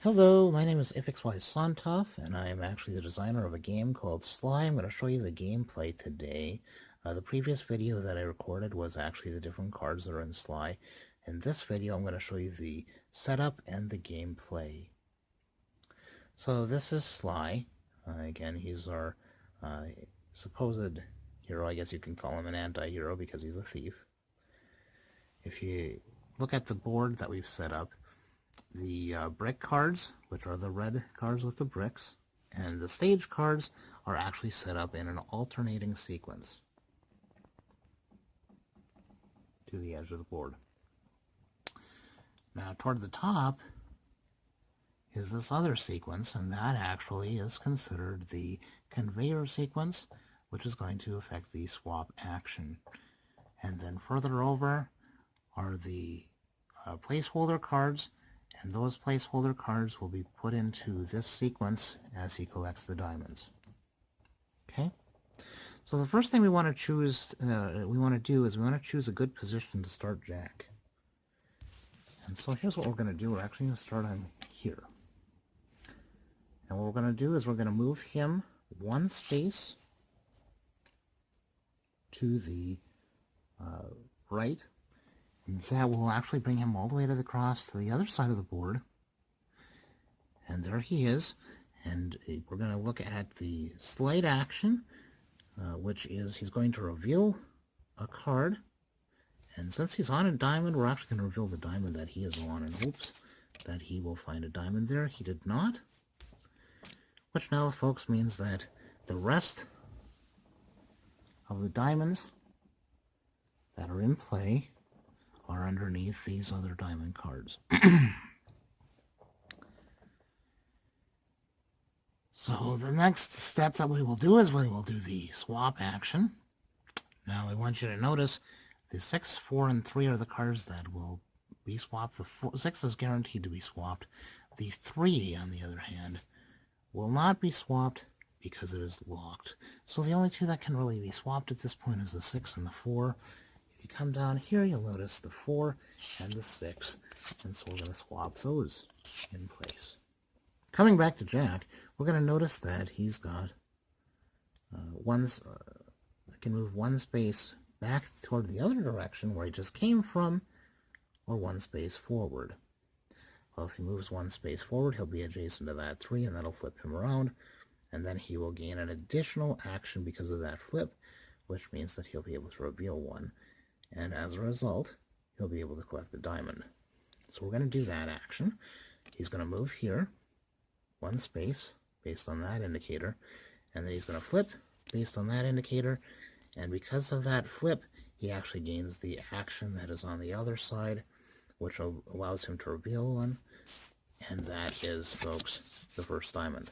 Hello, my name is IfXY Sontov, and I am actually the designer of a game called Sly. I'm going to show you the gameplay today. The previous video that I recorded was actually the different cards that are in Sly. In this video, I'm going to show you the setup and the gameplay. So this is Sly. Again, he's our supposed hero. I guess you can call him an anti-hero because he's a thief. If you look at the board that we've set up, the brick cards, which are the red cards with the bricks, and the stage cards are actually set up in an alternating sequence to the edge of the board. Now, toward the top is this other sequence, and that actually is considered the conveyor sequence, which is going to affect the swap action. And then further over are the placeholder cards, and those placeholder cards will be put into this sequence as he collects the diamonds. Okay? So the first thing we want to choose, we want to choose a good position to start Jack. And so here's what we're going to do. We're actually going to start on here. And what we're going to do is we're going to move him one space to the right. And that will actually bring him all the way to the cross to the other side of the board. And there he is. And we're going to look at the sleight action, which is he's going to reveal a card. And since he's on a diamond, we're actually going to reveal the diamond that he is on in hopes that he will find a diamond there. He did not. Which now, folks, means that the rest of the diamonds that are in play are underneath these other diamond cards. So the next step that we will do is we will do the swap action. Now I want you to notice the 6, 4, and 3 are the cards that will be swapped. The 6 is guaranteed to be swapped. The 3, on the other hand, will not be swapped because it is locked. So the only 2 that can really be swapped at this point is the 6 and the 4. If you come down here, you'll notice the 4 and the 6, and so we're going to swap those in place. Coming back to Jack, we're going to notice that he's got can move one space back toward the other direction where he just came from, or one space forward. Well, if he moves one space forward, he'll be adjacent to that 3, and that'll flip him around, and then he will gain an additional action because of that flip, which means that he'll be able to reveal one. And as a result, he'll be able to collect the diamond. So we're going to do that action. He's going to move here, one space, based on that indicator, and then he's going to flip based on that indicator, and because of that flip, he actually gains the action that is on the other side, which allows him to reveal one, and that is, folks, the first diamond.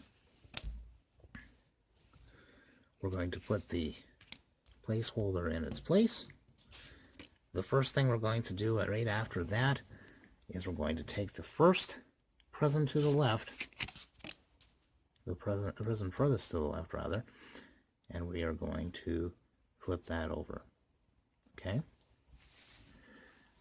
We're going to put the placeholder in its place. The first thing we're going to do right after that is we're going to take the first present to the left, the present furthest to the left, rather, and we are going to flip that over. Okay?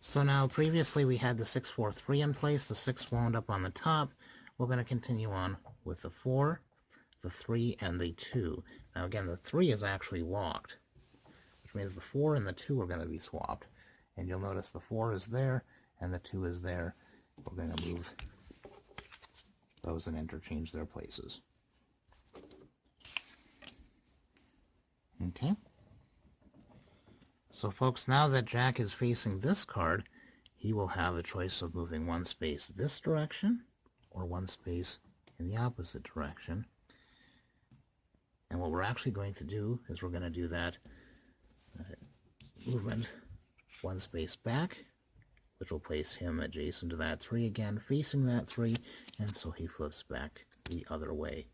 So now, previously we had the 6, 4, 3 in place. The 6 wound up on the top. We're going to continue on with the 4, the 3, and the 2. Now again, the 3 is actually locked, which means the 4 and the 2 are going to be swapped. And you'll notice the 4 is there, and the 2 is there. We're going to move those and interchange their places. Okay? So folks, now that Jack is facing this card, he will have a choice of moving one space this direction, or one space in the opposite direction. And what we're actually going to do is we're going to do that movement one space back, which will place him adjacent to that 3 again, facing that 3, and so he flips back the other way.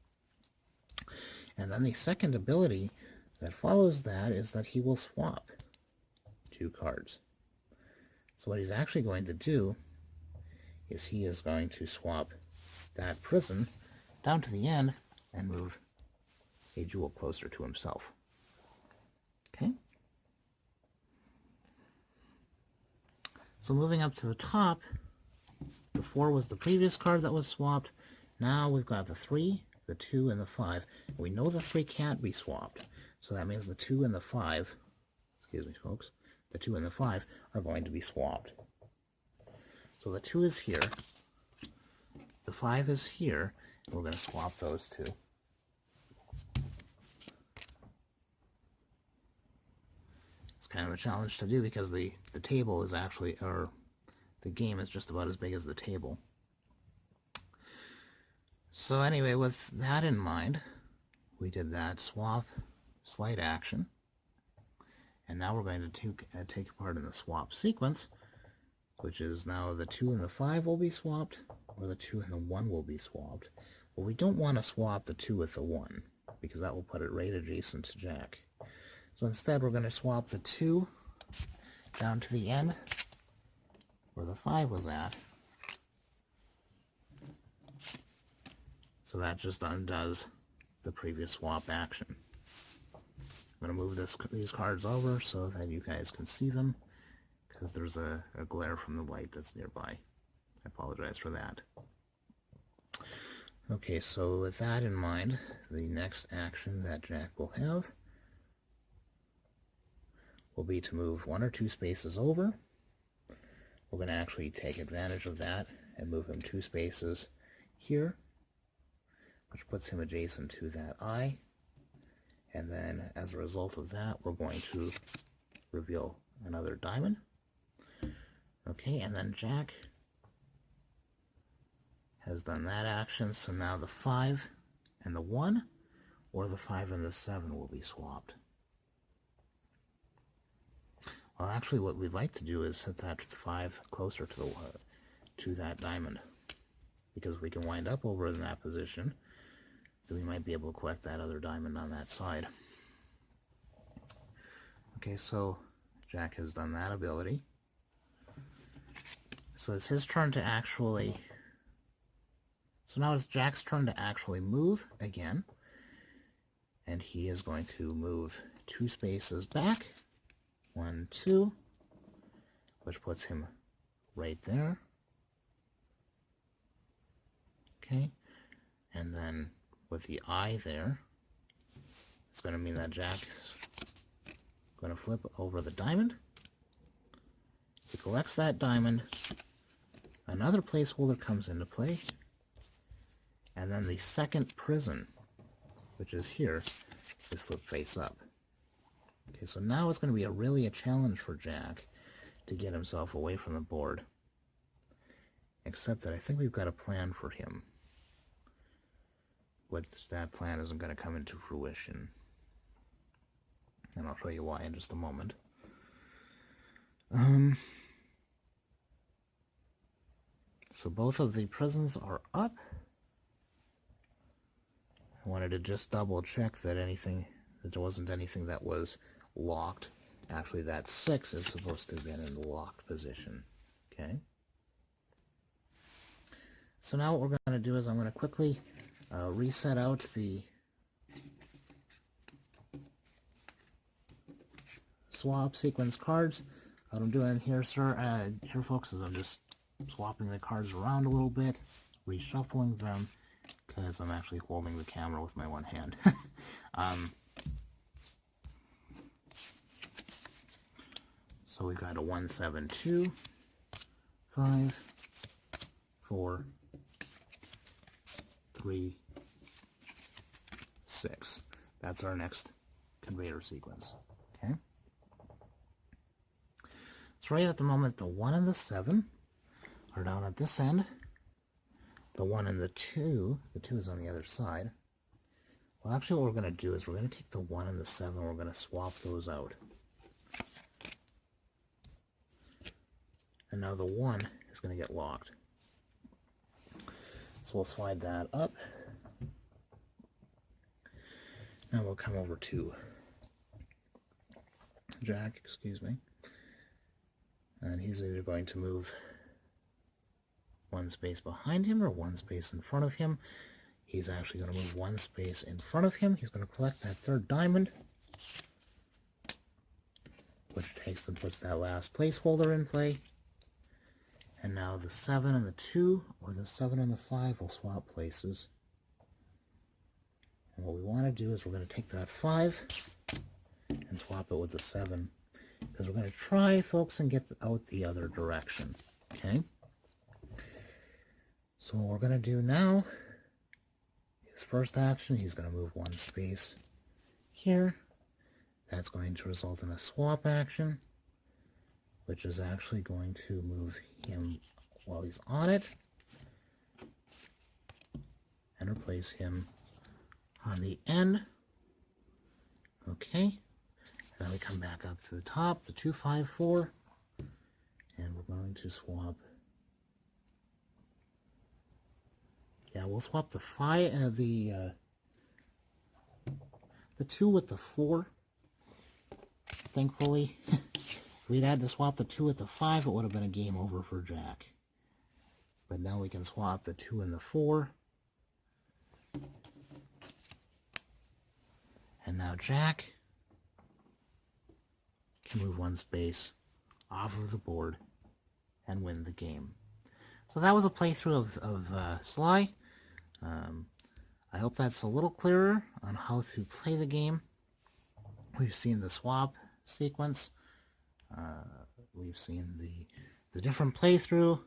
And then the second ability that follows that is that he will swap 2 cards. So what he's actually going to do is he is going to swap that prison down to the end and move a jewel closer to himself. Okay? So moving up to the top, the 4 was the previous card that was swapped. Now we've got the 3, the 2, and the 5. We know the 3 can't be swapped, so that means the 2 and the 5, excuse me folks, the 2 and the 5 are going to be swapped. So the 2 is here, the 5 is here, and we're going to swap those two. It's kind of a challenge to do because the table is actually, or the game is just about as big as the table. So anyway, with that in mind, we did that swap slight action. And now we're going to take part in the swap sequence, which is now the 2 and the 5 will be swapped, or the 2 and the 1 will be swapped. Well, we don't want to swap the 2 with the 1, because that will put it right adjacent to Jack. So instead, we're going to swap the 2 down to the end, where the 5 was at. So that just undoes the previous swap action. I'm going to move these cards over so that you guys can see them, because there's a glare from the light that's nearby. I apologize for that. Okay, so with that in mind, the next action that Jack will have will be to move 1 or 2 spaces over. We're going to actually take advantage of that and move him 2 spaces here, which puts him adjacent to that eye. And then as a result of that, we're going to reveal another diamond. Okay, and then Jack has done that action, so now the 5 and the 1, or the 5 and the 7 will be swapped. Well, actually what we'd like to do is set that 5 closer to that diamond, because if we can wind up over in that position, then we might be able to collect that other diamond on that side. Okay, so Jack has done that ability. So it's his turn to actually... So now it's Jack's turn to actually move again. And he is going to move 2 spaces back. 1, 2. Which puts him right there. Okay. And then with the eye there, it's going to mean that Jack's going to flip over the diamond. He collects that diamond. Another placeholder comes into play. And then the second prison, which is here, is flipped face up. Okay, so now it's going to be really a challenge for Jack to get himself away from the board. Except that I think we've got a plan for him. But that plan isn't going to come into fruition. And I'll show you why in just a moment. So both of the prisons are up. I wanted to just double check that there wasn't anything that was locked. Actually, that 6 is supposed to have been in the locked position. Okay. So now what we're going to do is I'm going to quickly reset out the swap sequence cards. What I'm doing here, here folks, is I'm just swapping the cards around a little bit, reshuffling them, because I'm actually holding the camera with my one hand. So we've got a 1, 7, 2, 5, 4, 3, 6. That's our next conveyor sequence. Okay. So right at the moment, the 1 and the 7 are down at this end. The 1 and the 2 is on the other side. Well, actually what we're going to do is we're going to take the 1 and the 7, we're going to swap those out. And now the 1 is going to get locked. So we'll slide that up. Now we'll come over to Jack, excuse me. And he's either going to move 1 space behind him or 1 space in front of him. He's actually going to move 1 space in front of him. He's going to collect that 3rd diamond, which takes and puts that last placeholder in play. And now the 7 and the 2, or the 7 and the 5 will swap places. And what we want to do is we're going to take that 5 and swap it with the 7. Because we're going to try, folks, and get out the other direction. Okay? So what we're going to do now, his first action, he's going to move 1 space here. That's going to result in a swap action, which is actually going to move him while he's on it and replace him on the end. Okay. Then we come back up to the top, the 2, 5, 4, and we're going to swap. Yeah, we'll swap the 5, the 2 with the 4. Thankfully, if we'd had to swap the 2 with the 5, it would have been a game over for Jack. But now we can swap the 2 and the 4. And now Jack can move 1 space off of the board and win the game. So that was a playthrough of Sly. I hope that's a little clearer on how to play the game. We've seen the swap sequence. We've seen the different playthrough,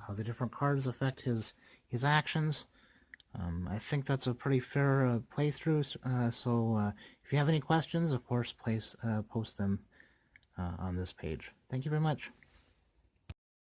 how the different cards affect his actions. I think that's a pretty fair playthrough. So if you have any questions, of course, post them on this page. Thank you very much.